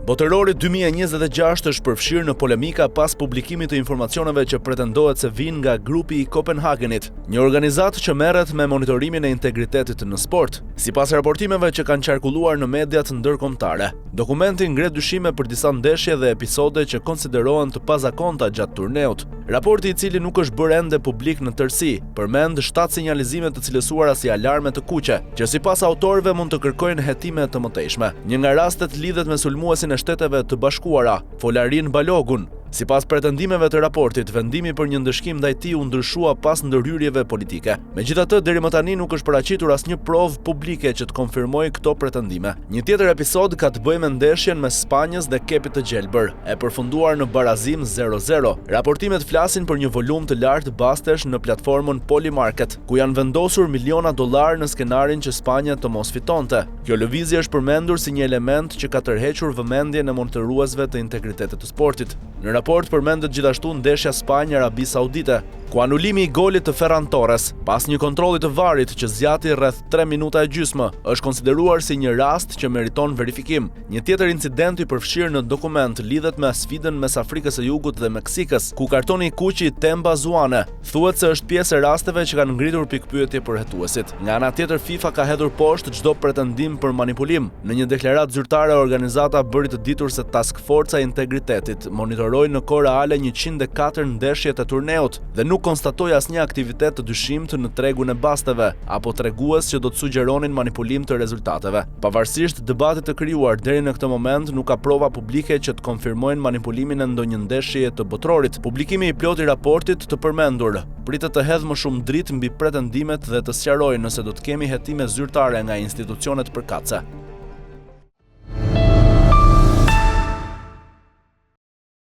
Botërori 2026 është përfshirë në polemika pas publikimit të informacioneve që pretendohet se vijnë nga grupi i Kopenhagenit, një organizatë që merret me monitorimin e integritetit në sport, sipas raportimeve që kanë qarkulluar në mediat ndërkombëtare. Dokumenti ngre dyshime për disa ndeshje dhe episode që konsiderohen të pazakonta gjatë turneut. Raporti, i cili nuk është bërë ende publik në tërësi, përmend 7 sinjalizime të cilësuara si alarme të kuqe, që sipas autorëve mund të kërkojnë hetime të mëtejshme. Një nga rastet lidhet me sulmuesin e Shteteve të Bashkuara, Folarin Balogun. Sipas pretendimeve të raportit, vendimi për një ndëshkim ndaj tij u ndryshua pas ndërhyrjeve politike. Megjithatë, deri më tani nuk është paraqitur asnjë provë publike që të konfirmojë këto pretendime. Një tjetër episod ka të bëjë me ndeshjen mes Spanjës dhe Kepit të Gjelbër, e përfunduar në barazim 0-0. Raportimet flasin për një volum të lartë bastesh në platformën Polymarket, ku janë vendosur miliona dollar në skenarin që Spanja të mos fitonte. Kjo lëvizje është përmendur si një element që ka tërhequr vëmendjen e monitoruesve të integritetit të sportit. Në raport përmendet gjithashtu ndeshja Spanjë-Arabi Saudite, ku anulimi i golit të Ferran Torres, pas një kontrolli të varit që zgjati rreth 3 minuta e gjysmë, është konsideruar si një rast që meriton verifikim. Një tjetër incident i përfshirë në dokument lidhet me sfidën mes Afrikës së Jugut dhe Meksikës, ku kartoni i kuq i Temba Zuane thuhet se është pjesë e rasteve që kanë ngritur pikpyetje për hetuesit. Nga ana tjetër, FIFA ka hedhur poshtë çdo pretendim për manipulim. Në një deklaratë zyrtare, organizata bëri të ditur se Task Forca e Integritetit monitoroi në kohë reale 104 ndeshje të turneut dhe nuk konstatoi asnjë aktivitet të dyshimt në tregun e basteve apo tregues që do të sugjeronin manipulim të rezultateve. Pavarësisht debatit të krijuar deri në këtë moment, nuk ka prova publike që të konfirmojnë manipulimin e ndonjë ndeshjeje të botrorit. Publikimi i plotë i raportit të përmendur pritet të hedhë më shumë dritë mbi pretendimet dhe të sqarojë nëse do të kemi hetime zyrtare nga institucionet përkatëse.